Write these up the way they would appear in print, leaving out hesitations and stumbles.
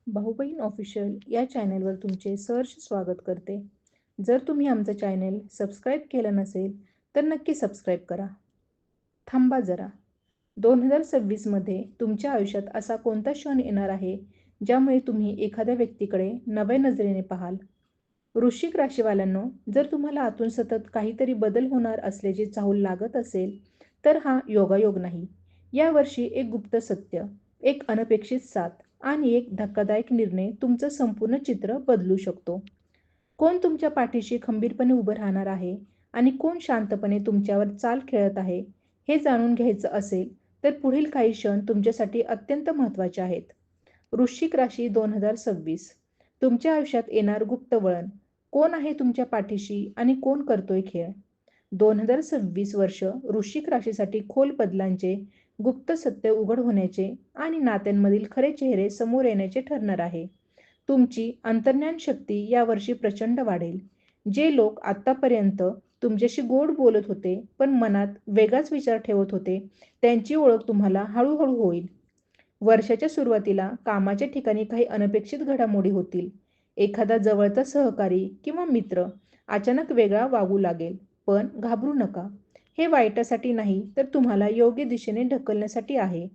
भाऊबहीण official या चॅनेलवर तुमचे सहर्ष स्वागत करते. जर तुम्ही आमचं चॅनेल सबस्क्राईब केलं नसेल तर नक्की सबस्क्राईब करा. थांबा जरा. 2026मध्ये तुमच्या आयुष्यात असा कोणता क्षण येणार आहे ज्यामुळे तुम्ही एखाद्या व्यक्तीकडे नव्या नजरेने पाहाल? वृश्चिक राशीवाल्यांनो, जर तुम्हाला आतून सतत काहीतरी बदल होणार असल्याची चाहूल लागत असेल तर हा योगायोग नाही. यावर्षी एक गुप्त सत्य, एक अनपेक्षित साथ आणि एक धक्कादायक निर्णय तुमचं संपूर्ण चित्र बदलू शकतो. कोण तुमच्या पाठीशी खंबीरपणे उभं राहणार आहे आणि कोण शांतपणे तुमच्यावर चाल खेळत आहे, हे जाणून घ्यायचं असेल तर पुढील काही क्षण तुमच्यासाठी अत्यंत महत्त्वाचे आहेत. वृश्चिक राशी 2026. तुमच्या आयुष्यात येणार गुप्त वळण. कोण आहे तुमच्या पाठीशी आणि कोण करतोय खेळ? 2026 वर्ष वृश्चिक राशीसाठी खोल बदलांचे, गुप्त सत्य उघड होण्याचे आणि नात्यांमधील खरे चेहरे समोर येण्याचे ठरणार आहे. तुमची अंतर्ज्ञान शक्ती यावर्षी प्रचंड वाढेल. जे लोक आत्तापर्यंत तुमच्याशी गोड बोलत होते, पण मनात वेगळाच विचार ठेवत होते, त्यांची ओळख तुम्हाला हळूहळू होईल. वर्षाच्या सुरुवातीला कामाच्या ठिकाणी काही अनपेक्षित घडामोडी होतील. एखादा जवळचा सहकारी किंवा मित्र अचानक वेगळा वागू लागेल. पण घाबरू नका. हे वाईटासाठी नाही, तर तुम्हाला योग्य दिशेने ढकलण्यासाठी आहे.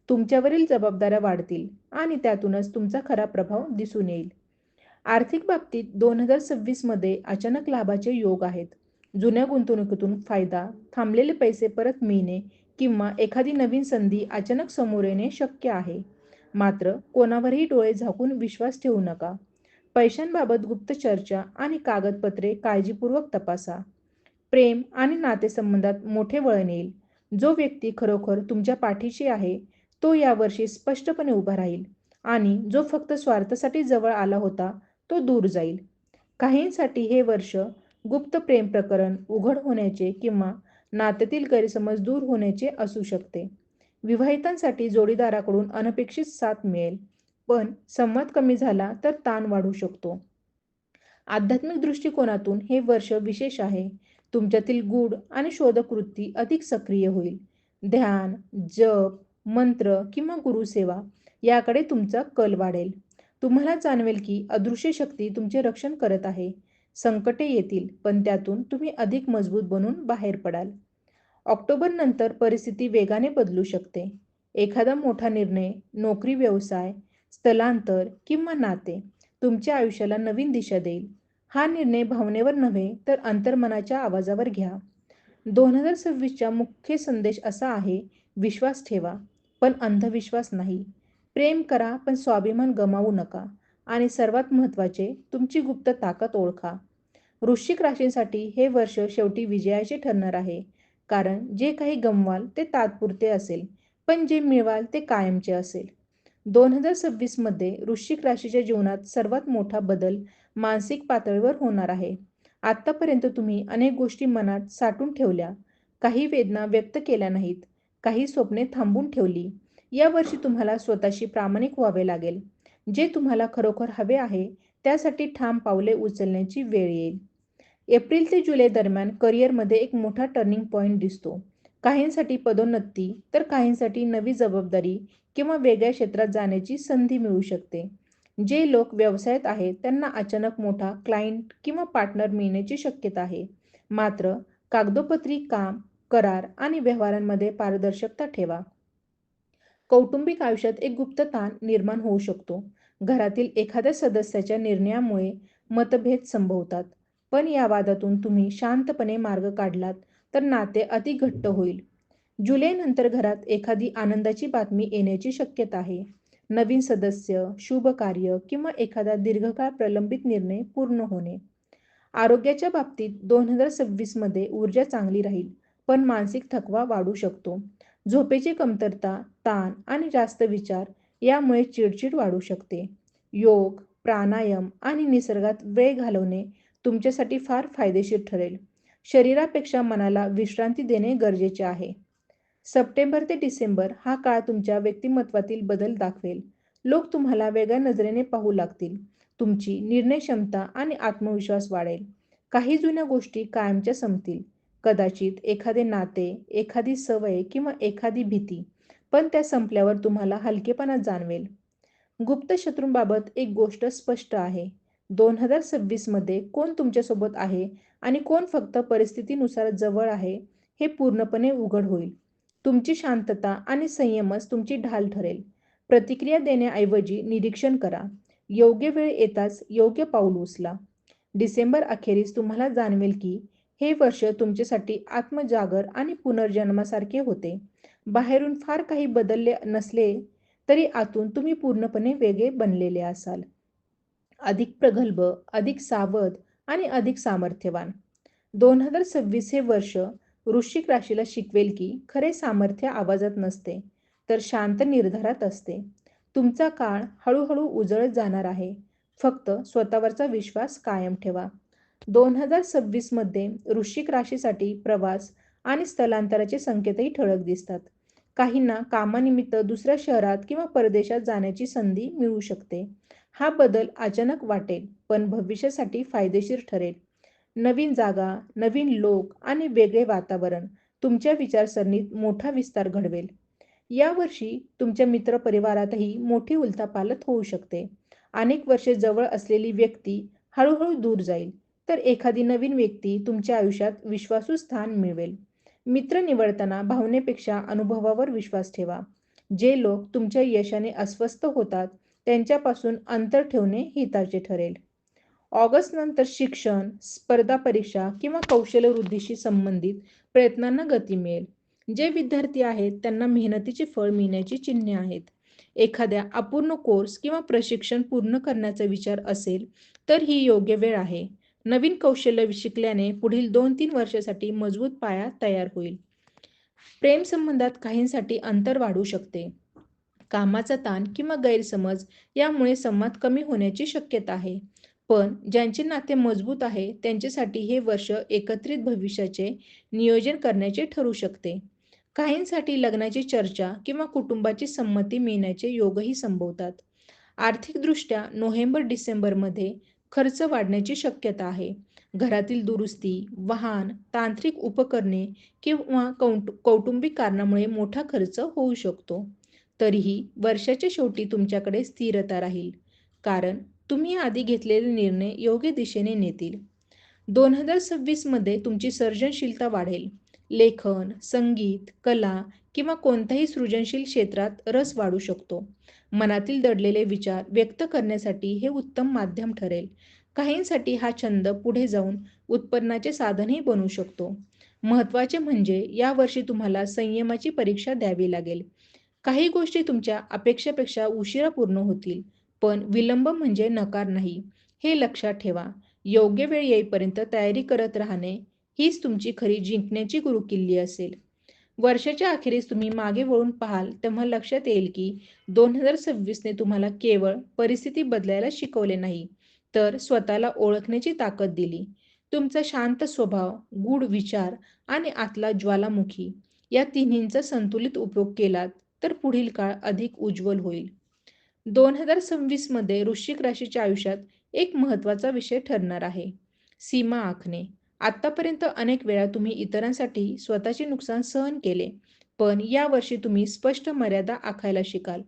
तुमच्यावरील जबाबदाऱ्या वाढतील आणि त्यातूनच तुमचा खरा प्रभाव दिसून येईल. आर्थिक बाबतीत 2026 मध्ये अचानक लाभाचे योग आहेत. जुन्या गुंतवणुकीतून फायदा, थांबलेले पैसे परत मिळणे किंवा एखादी नवीन संधी अचानक समोर येणे शक्य आहे. मात्र कोणावरही डोळे झाकून विश्वास ठेवू नका. पैशांबाबत गुप्त चर्चा आणि कागदपत्रे काळजीपूर्वक तपासा. प्रेम आणि नातेसंबंधात मोठे वळण येईल. जो व्यक्ती खरोखर तुमच्या पाठीशी आहे, तो यावर्षी स्पष्टपणे उभा राहील आणि जो फक्त स्वार्थासाठी जवळ आला होता, तो दूर जाईल. काहींसाठी हे वर्ष गुप्त प्रेम प्रकरण उघड होण्याचे किंवा नात्यातील गैरसमज दूर होण्याचे असू शकते. विवाहितांसाठी जोडीदाराकडून अनपेक्षित साथ मिळेल, पण संवाद कमी झाला तर ताण वाढू शकतो. आध्यात्मिक दृष्टिकोनातून हे वर्ष विशेष आहे. तुमच्यातील गूढ आणि शोधक वृत्ती अधिक सक्रिय होईल. ध्यान, जप, मंत्र किंवा गुरुसेवा याकडे तुमचा कल वाढेल. तुम्हाला जाणवेल की अदृश्य शक्ती तुमचे रक्षण करत आहे. संकटे येतील, पण त्यातून तुम्ही अधिक मजबूत बनून बाहेर पडाल. ऑक्टोबर नंतर परिस्थिती वेगाने बदलू शकते. एखादा मोठा निर्णय, नोकरी, व्यवसाय, स्थलांतर किंवा नाते तुमच्या आयुष्याला नवीन दिशा देईल. हा निर्णय भावनेवर नव्हे तर अंतर्मनाच्या आवाजावर घ्या. 2026चा मुख्य संदेश असा आहे, विश्वास ठेवा, पण अंधविश्वास नाही. प्रेम करा, पण स्वाभिमान गमावू नका. आणि सर्वात महत्त्वाचे, तुमची गुप्त ताकद ओळखा. वृश्चिक राशींसाठी हे वर्ष शेवटी विजयाचे ठरणार आहे. कारण जे काही गमवाल ते तात्पुरते असेल, पण जे मिळवाल ते कायमचे असेल. 2026 मध्ये वृश्चिक राशीच्या जीवनात सर्वात मोठा बदल मानसिक पातळीवर होणार आहे. आत्तापर्यंत तुम्ही अनेक गोष्टी मनात साठवून ठेवल्या, काही वेदना व्यक्त केल्या नाहीत, काही स्वप्ने थांबवून ठेवली. यावर्षी तुम्हाला स्वतःशी प्रामाणिक व्हावे लागेल. जे तुम्हाला खरोखर हवे आहे, त्यासाठी ठाम पावले उचलण्याची वेळ येईल. एप्रिल ते जुलै दरम्यान करिअरमध्ये एक मोठा टर्निंग पॉइंट दिसतो. काहींसाठी पदोन्नती, तर काहींसाठी नवी जबाबदारी किंवा वेगळ्या क्षेत्रात जाण्याची संधी मिळू शकते. जे लोक व्यवसायात आहेत त्यांना अचानक मोठा क्लायंट किंवा पार्टनर मिळण्याची शक्यता आहे. मात्र कागदोपत्री काम, करार आणि व्यवहारांमध्ये पारदर्शकता ठेवा. कौटुंबिक आयुष्यात एक गुप्त ताण निर्माण होऊ शकतो. घरातील एखाद्या सदस्याच्या निर्णयामुळे मतभेद संभवतात. पण या वादातून तुम्ही शांतपणे मार्ग काढलात तर नाते अधिक घट्ट होईल. जुलैनंतर घरात एखादी आनंदाची बातमी येण्याची शक्यता आहे. नवीन सदस्य, शुभ कार्य किंवा एखादा दीर्घकाळ प्रलंबित निर्णय पूर्ण होणे. आरोग्याच्या बाबतीत 2026 मध्ये ऊर्जा चांगली राहील, पण मानसिक थकवा वाढू शकतो. झोपेची कमतरता, ताण आणि जास्त विचार यामुळे चिडचिड वाढू शकते. योग, प्राणायाम आणि निसर्गात वेळ घालवणे तुमच्यासाठी फार फायदेशीर ठरेल. शरीरापेक्षा मनाला विश्रांती देणे गरजेचे आहे. सप्टेंबर ते डिसेंबर हा काळ तुमच्या व्यक्तिमत्वातील बदल दाखवेल. लोक तुम्हाला वेगळ्या नजरेने पाहू लागतील. तुमची निर्णय क्षमता आणि आत्मविश्वास वाढेल. काही जुन्या गोष्टी कायमच्या संपतील. कदाचित एखादे नाते, एखादी सवय किंवा एखादी भीती. पण त्या संपल्यावर तुम्हाला हलकेपणा जाणवेल. गुप्त शत्रूंबाबत एक गोष्ट स्पष्ट आहे. 2026 मध्ये कोण तुमच्यासोबत आहे आणि कोण फक्त परिस्थितीनुसार जवळ आहे, हे पूर्णपणे उघड होईल. तुमची शांतता आणि संयमच तुमची ढाल ठरेल. प्रतिक्रिया देण्याऐवजी निरीक्षण करा. योग्य वेळ येताच योग्य पाऊल उचला. डिसेंबर अखेरीस तुम्हाला जाणवेल की हे वर्ष तुमच्यासाठी आत्मजागर आणि पुनर्जन्मासारखे होते. बाहेरून फार काही बदलले नसले तरी आतून तुम्ही पूर्णपणे वेगळे बनलेले असाल. अधिक प्रगल्भ, अधिक सावध आणि अधिक सामर्थ्यवान. 2026 हे वर्ष वृश्चिक राशीला शिकवेल की खरे सामर्थ्य आवाजात नसते, तर शांत निर्धारात असते. तुमचा काळ हळूहळू उजळत जाणार आहे. फक्त स्वतःवरचा विश्वास कायम ठेवा. 2026 मध्ये वृश्चिक राशीसाठी प्रवास आणि स्थलांतराचे संकेतही ठळक दिसतात. काहींना कामानिमित्त दुसऱ्या शहरात किंवा परदेशात जाण्याची संधी मिळू शकते. हा बदल अचानक वाटेल, पण भविष्यासाठी फायदेशीर ठरेल. नवीन जागा, नवीन लोक आणि वेगळे वातावरण तुमच्या विचारसरणीत मोठा विस्तार घडवेल. यावर्षी तुमच्या मित्रपरिवारातही मोठी उलथापालथ होऊ शकते. अनेक वर्षे जवळ असलेली व्यक्ती हळूहळू दूर जाईल, तर एखादी नवीन व्यक्ती तुमच्या आयुष्यात विश्वासू स्थान मिळवेल. मित्र निवडताना भावनेपेक्षा अनुभवावर विश्वास ठेवा. जे लोक तुमच्या यशाने अस्वस्थ होतात, त्यांच्यापासून अंतर ठेवणे हिताचे ठरेल. ऑगस्टनंतर शिक्षण, स्पर्धा परीक्षा किंवा कौशल्यवृद्धीशी संबंधित प्रयत्नांना गती मिळेल. जे विद्यार्थी आहेत त्यांना मेहनतीचे फळ मिळण्याची चिन्हे आहेत. एखाद्या अपूर्ण कोर्स किंवा प्रशिक्षण पूर्ण करण्याचा विचार असेल तर ही योग्य वेळ आहे. नवीन कौशल्य शिकल्याने पुढील 2-3 वर्षासाठी मजबूत पाया तयार होईल. प्रेमसंबंधात काहींसाठी अंतर वाढू शकते. कामाचा ताण किंवा गैरसमज यामुळे संवाद कमी होण्याची शक्यता आहे. पण ज्यांचे नाते मजबूत आहे त्यांच्यासाठी हे वर्ष एकत्रित भविष्याचे नियोजन करण्याचे ठरू शकते. काहींसाठी लग्नाची चर्चा किंवा कुटुंबाची संमती मिळण्याचे योगही संभवतात. आर्थिकदृष्ट्या नोव्हेंबर-डिसेंबरमध्ये खर्च वाढण्याची शक्यता आहे. घरातील दुरुस्ती, वाहन, तांत्रिक उपकरणे किंवा कौटुंबिक कारणामुळे मोठा खर्च होऊ शकतो. तरीही वर्षाच्या शेवटी तुमच्याकडे स्थिरता राहील, कारण तुम्ही आधी घेतलेले निर्णय योग्य दिशेने नेतील. 2026 मध्ये तुमची सर्जनशीलता वाढेल. लेखन, संगीत, कला किंवा कोणत्याही सृजनशील क्षेत्रात रस वाढू शकतो. मनातील दडलेले विचार व्यक्त करण्यासाठी हे उत्तम माध्यम ठरेल. काहींसाठी हा छंद पुढे जाऊन उत्पन्नाचे साधनही बनू शकतो. महत्त्वाचे म्हणजे यावर्षी तुम्हाला संयमाची परीक्षा द्यावी लागेल. काही गोष्टी तुमच्या अपेक्षेपेक्षा उशिरा पूर्ण होतील, पण विलंब म्हणजे नकार नाही, हे लक्षात ठेवा. योग्य वेळ येईपर्यंत तयारी करत राहणे हीच तुमची खरी जिंकण्याची गुरुकिल्ली असेल. वर्षाच्या अखेरीस तुम्ही मागे वळून पाहाल तेव्हा लक्षात येईल की 2026ने तुम्हाला केवळ परिस्थिती बदलायला शिकवले नाही, तर स्वतःला ओळखण्याची ताकद दिली. तुमचा शांत स्वभाव, गूढ विचार आणि आतला ज्वालामुखी या तिन्हींचा संतुलित उपयोग केलात तर पुढील काळ अधिक उज्ज्वल होईल. 2026 मध्ये वृश्चिक राशीच्या आयुष्यात एक महत्त्वाचा विषय ठरणार आहे. सीमा आखणे. आतापर्यंत अनेक वेळा तुम्ही इतरांसाठी स्वतःचे नुकसान सहन केले, पण यावर्षी तुम्ही स्पष्ट मर्यादा आखायला शिकाल.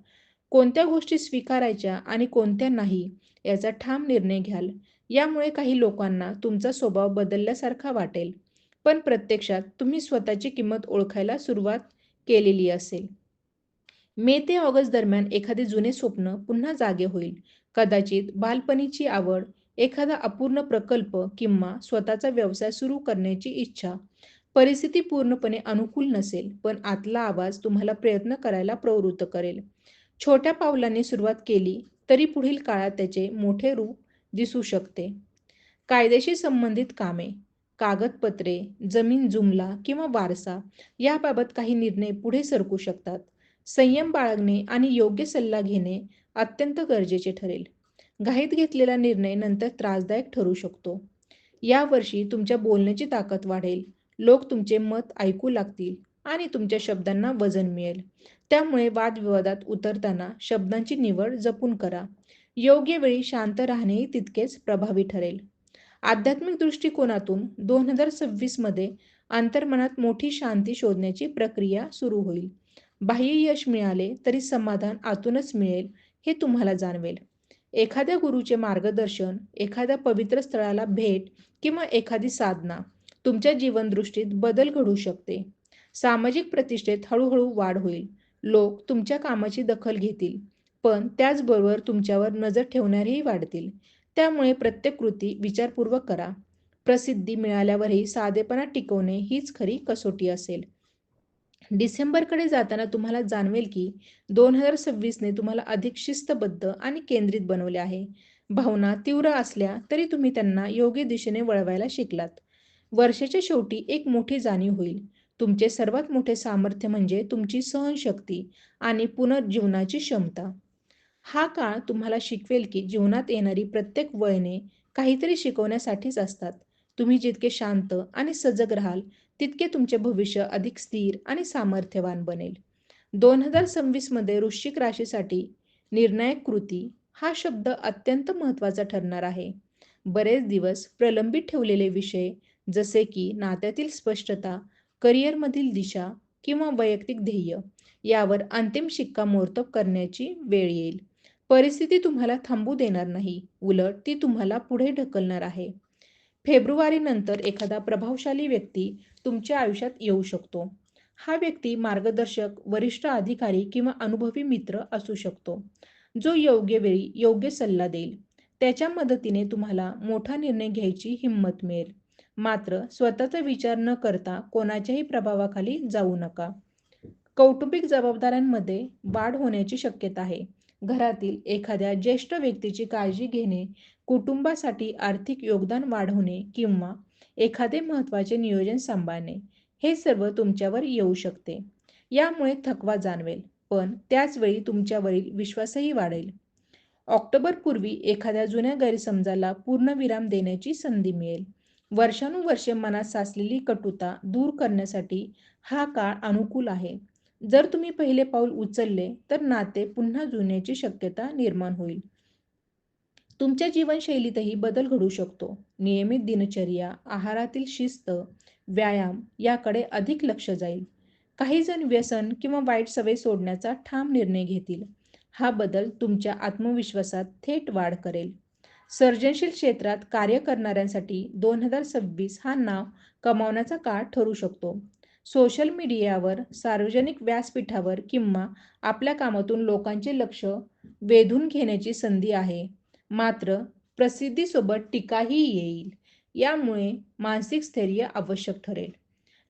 कोणत्या गोष्टी स्वीकारायच्या आणि कोणत्या नाही याचा ठाम निर्णय घ्याल. यामुळे काही लोकांना तुमचा स्वभाव बदलल्यासारखा वाटेल, पण प्रत्यक्षात तुम्ही स्वतःची किंमत ओळखायला सुरुवात केलेली असेल. मे ते ऑगस्ट दरम्यान एखादे जुने स्वप्न पुन्हा जागे होईल. कदाचित बालपणीची आवड, एखादा अपूर्ण प्रकल्प किंवा स्वतःचा व्यवसाय सुरू करण्याची इच्छा. परिस्थिती पूर्णपणे अनुकूल नसेल, पण आतला आवाज तुम्हाला प्रयत्न करायला प्रवृत्त करेल. छोट्या पावलांनी सुरुवात केली तरी पुढील काळात त्याचे मोठे रूप दिसू शकते. कायदेशीर संबंधित कामे, कागदपत्रे, जमीन जुमला किंवा वारसा याबाबत काही निर्णय पुढे सरकू शकतात. संयम बाळगणे आणि योग्य सल्ला घेणे अत्यंत गरजेचे ठरेल. घाईत घेतलेला निर्णय नंतर त्रासदायक ठरू शकतो. यावर्षी तुमच्या बोलण्याची ताकद वाढेल. लोक तुमचे मत ऐकू लागतील आणि तुमच्या शब्दांना वजन मिळेल. त्यामुळे वादविवादात उतरताना शब्दांची निवड जपून करा. योग्य वेळी शांत राहणेही तितकेच प्रभावी ठरेल. आध्यात्मिक दृष्टिकोनातून 2026 मध्ये अंतर्मनात मोठी शांती शोधण्याची प्रक्रिया सुरू होईल. बाह्य यश मिळाले तरी समाधान आतूनच मिळेल हे तुम्हाला जाणवेल. एखाद्या गुरुचे मार्गदर्शन, एखाद्या पवित्र स्थळाला भेट किंवा एखादी साधना तुमच्या जीवनदृष्टीत बदल घडवू शकते. सामाजिक प्रतिष्ठेत हळूहळू वाढ होईल. लोक तुमच्या कामाची दखल घेतील, पण त्याचबरोबर तुमच्यावर नजर ठेवणारेही वाढतील. त्यामुळे प्रत्येक कृती विचारपूर्वक करा. प्रसिद्धी मिळाल्यावरही साधेपणा टिकवणे हीच खरी कसोटी असेल. डिसेंबरकडे जाताना तुम्हाला जाणवेल की 2026ने तुम्हाला अधिक शिस्तबद्ध आणि केंद्रित बनवले आहे. भावना तीव्र असल्या तरी तुम्ही त्यांना योग्य दिशेने वळवायला शिकलात. वर्षाच्या शेवटी एक मोठी जाणीव होईल. तुमचे सर्वात मोठे सामर्थ्य म्हणजे तुमची सहनशक्ती आणि पुनर्जीवनाची क्षमता. हा काळ तुम्हाला शिकवेल की जीवनात येणारी प्रत्येक वळणे काहीतरी शिकवण्यासाठीच असतात. तुम्ही जितके शांत आणि सजग राहाल, तितके तुमचे भविष्य अधिक स्थिर आणि सामर्थ्यवान बनेल. 2026 मध्ये वृश्चिक राशीसाठी निर्णायक कृती हा शब्द अत्यंत महत्त्वाचा ठरणार आहे. बरेच दिवस प्रलंबित ठेवलेले विषय जसे की नात्यातील स्पष्टता, करिअरमधील दिशा किंवा वैयक्तिक ध्येय यावर अंतिम शिक्कामोर्तब करण्याची वेळ येईल. परिस्थिती तुम्हाला थांबू देणार नाही, उलट ती तुम्हाला पुढे ढकलणार आहे. फेब्रुवारीनंतर एखादा प्रभावशाली व्यक्ती तुमच्या आयुष्यात येऊ शकतो. हा व्यक्ती मार्गदर्शक, वरिष्ठ अधिकारी किंवा अनुभवी मित्र असू शकतो, जो योग्य वेळी योग्य सल्ला देईल. त्याच्या मदतीने तुम्हाला मोठा निर्णय घ्यायची हिंमत मिळेल. मात्र स्वतःचा विचार न करता कोणाच्याही प्रभावाखाली जाऊ नका. कौटुंबिक जबाबदाऱ्यांमध्ये वाढ होण्याची शक्यता आहे. घरातील एखाद्या ज्येष्ठ व्यक्तीची काळजी घेणे, कुटुंबासाठी आर्थिक योगदान वाढवणे किंवा एखादे महत्त्वाचे नियोजन सांभाळणे, हे सर्व तुमच्यावर येऊ शकते. यामुळे थकवा जाणवेल, पण त्याचवेळी तुमच्यावरील विश्वासही वाढेल. ऑक्टोबरपूर्वी एखाद्या जुन्या गैरसमजाला पूर्णविराम देण्याची संधी मिळेल. वर्षानुवर्षे मनात साचलेली कटुता दूर करण्यासाठी हा काळ अनुकूल आहे. जर तुम्ही पहिले पाऊल उचलले तर नाते पुन्हा जुळण्याची शक्यता निर्माण होईल. तुमच्या जीवनशैलीतही बदल घडू शकतो. नियमित दिनचर्या, आहारातील शिस्त, व्यायाम याकडे अधिक लक्ष जाईल. काही जण व्यसन किंवा वाईट सवय सोडण्याचा ठाम निर्णय घेतील. हा बदल तुमच्या आत्मविश्वासात थेट वाढ करेल. सर्जनशील क्षेत्रात कार्य करणाऱ्यांसाठी 2026 हा नाव कमावण्याचा काळ ठरू शकतो. सोशल मीडियावर, सार्वजनिक व्यासपीठावर किंवा आपल्या कामातून लोकांचे लक्ष वेधून घेण्याची संधी आहे. मात्र प्रसिद्धीसोबत टीकाही येईल. यामुळे मानसिक स्थैर्य आवश्यक ठरेल.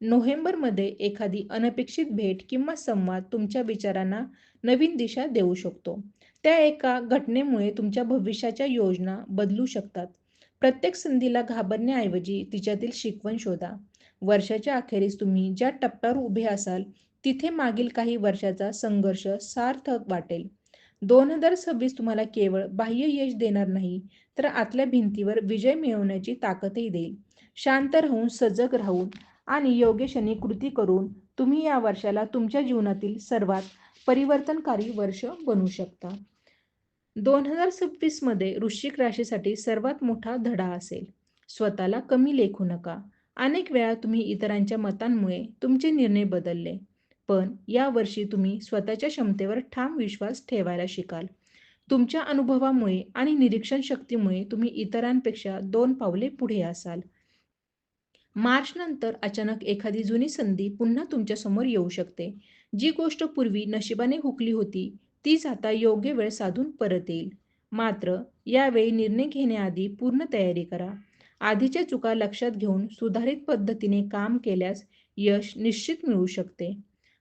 नोव्हेंबरमध्ये एखादी अनपेक्षित भेट किंवा संवाद तुमच्या विचारांना नवीन दिशा देऊ शकतो. त्या एका घटनेमुळे तुमच्या भविष्याच्या योजना बदलू शकतात. प्रत्येक संधीला घाबरण्याऐवजी तिच्यातील शिकवण शोधा. वर्षाच्या अखेरीस तुम्ही ज्या टप्प्यावर उभे असाल, तिथे मागील काही वर्षाचा संघर्ष सार्थक वाटेल. 2026 तुम्हाला केवळ बाह्य यश देणार नाही, तर आतल्या भिंतीवर विजय मिळवण्याची ताकदही देईल. शांत राहून, सजग राहून आणि योग्य क्षणी कृती करून तुम्ही या वर्षाला तुमच्या जीवनातील सर्वात परिवर्तनकारी वर्ष बनवू शकता. 2026 मध्ये वृश्चिक राशीसाठी सर्वात मोठा धडा असेल. स्वतःला कमी लेखू नका. अनेक वेळा तुम्ही इतरांच्या मतांमुळे तुमचे निर्णय बदलले. पण यावर्षी तुम्ही स्वतःच्या क्षमतेवर ठाम विश्वास ठेवायला शिकाल. तुमच्या अनुभवामुळे आणि निरीक्षण शक्तीमुळे तुम्ही इतरांपेक्षा 2 पावले पुढे असाल. मार्च नंतर अचानक एखादी जुनी संधी पुन्हा तुमच्या समोर येऊ शकते. जी गोष्ट पूर्वी नशिबाने हुकली होती, तीच आता योग्य वेळ साधून परत येईल. मात्र यावेळी निर्णय घेण्याआधी पूर्ण तयारी करा. आधीच्या चुका लक्षात घेऊन सुधारित पद्धतीने काम केल्यास यश निश्चित मिळू शकते.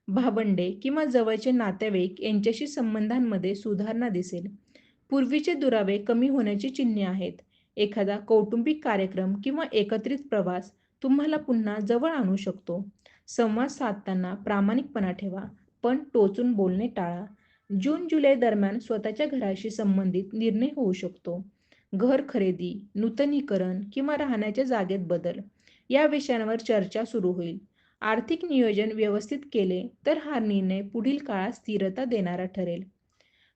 भावंडे किंवा जवळचे नातेवाईक यांच्याशी संबंधांमध्ये सुधारणा दिसेल. पूर्वीचे दुरावे कमी होण्याची चिन्हे आहेत. एखादा कौटुंबिक कार्यक्रम किंवा एकत्रित प्रवास तुम्हाला पुन्हा जवळ आणू शकतो. संवाद साधताना प्रामाणिकपणा ठेवा, पण टोचून बोलणे टाळा. जून-जुलै दरम्यान स्वतःच्या घराशी संबंधित निर्णय होऊ शकतो. घर खरेदी, नूतनीकरण किंवा राहण्याच्या जागेत बदल या विषयांवर चर्चा सुरू होईल. आर्थिक नियोजन व्यवस्थित केले तर हा निर्णय पुढील काळात स्थिरता देणारा ठरेल.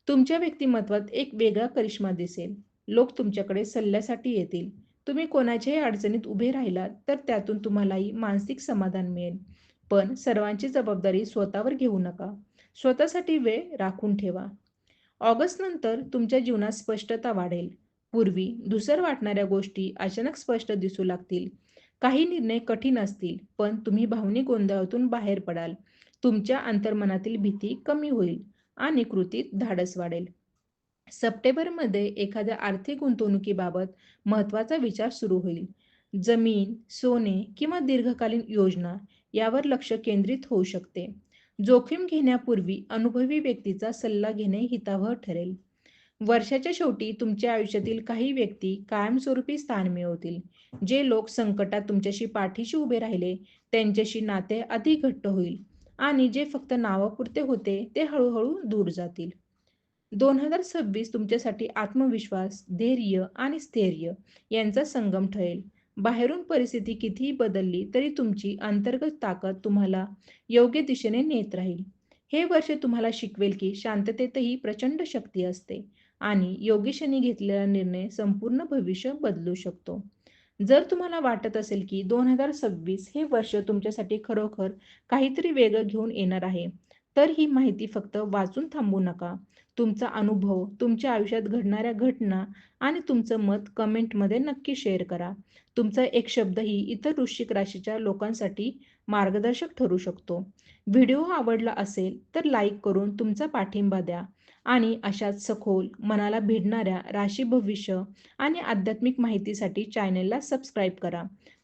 तुमच्या व्यक्तिमत्वात एक वेगळा करिश्मा दिसेल. लोक तुमच्याकडे सल्ल्यासाठी येतील. तुम्ही कोणाच्याही अडचणीत उभे राहिलात तर त्यातून तुम्हालाही मानसिक समाधान मिळेल. पण सर्वांची जबाबदारी स्वतःवर घेऊ नका. स्वतःसाठी वेळ राखून ठेवा. ऑगस्ट नंतर तुमच्या जीवनात स्पष्टता वाढेल. पूर्वी धुसर वाटणाऱ्या गोष्टी अचानक स्पष्ट दिसू लागतील. काही निर्णय कठीण असतील, पण तुम्ही भावनिक गोंधळातून बाहेर पडाल. तुमच्या अंतर्मनातील भीती कमी होईल आणि कृतीत धाडस वाढेल. सप्टेंबरमध्ये एखाद्या आर्थिक गुंतवणुकीबाबत महत्त्वाचा विचार सुरू होईल. जमीन, सोने किंवा दीर्घकालीन योजना यावर लक्ष केंद्रित होऊ शकते. जोखीम घेण्यापूर्वी अनुभवी व्यक्तीचा सल्ला घेणे हितावह ठरेल. वर्षाच्या शेवटी तुमच्या आयुष्यातील काही व्यक्ती कायमस्वरूपी स्थान मिळवतील. जे लोक संकटात तुमच्याशी पाठीशी उभे राहिले, त्यांच्याशी नाते अधिक घट्ट होईल आणि जे फक्त नावापुरते होते, ते हळूहळू दूर जातील. 2026 तुमच्यासाठी आत्मविश्वास, धैर्य आणि स्थैर्य यांचा संगम ठरेल. बाहेरून परिस्थिती कितीही बदलली तरी तुमची अंतर्गत ताकद तुम्हाला योग्य दिशेने नेत राहील. हे वर्ष तुम्हाला शिकवेल की शांततेतही प्रचंड शक्ती असते आणि योग्य क्षणी घेतलेला निर्णय संपूर्ण भविष्य बदलू शकतो. जर तुम्हाला वाटत असेल की 2026 हे वर्ष तुमच्यासाठी खरोखर काहीतरी वेगळं घेऊन येणार आहे, तर ही माहिती फक्त वाचून थांबू नका. तुमचा अनुभव, तुमच्या आयुष्यात घडणाऱ्या घटना आणि तुमचं मत कमेंटमध्ये नक्की शेअर करा. तुमचा एक शब्दही इतर वृश्चिक राशीच्या लोकांसाठी मार्गदर्शक ठरू शकतो. व्हिडिओ आवडला असेल तर लाईक करून तुमचा पाठिंबा द्या आणि अशाच सखोल, मनाला भिडणाऱ्या राशी भविष्य आणि आध्यात्मिक माहितीसाठी चॅनलला सबस्क्राईब करा.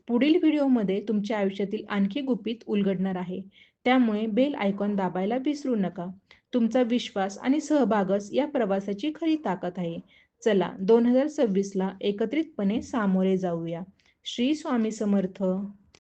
पुढील व्हिडिओमध्ये तुमच्या आयुष्यातील आणखी गुपित उलगडणार आहे. त्यामुळे बेल आयकॉन दाबायला विसरू नका. तुमचा विश्वास आणि सहभागच या प्रवासाची खरी ताकद आहे. चला 2026 ला एकत्रितपणे सामोरे जाऊया. श्री स्वामी समर्थ.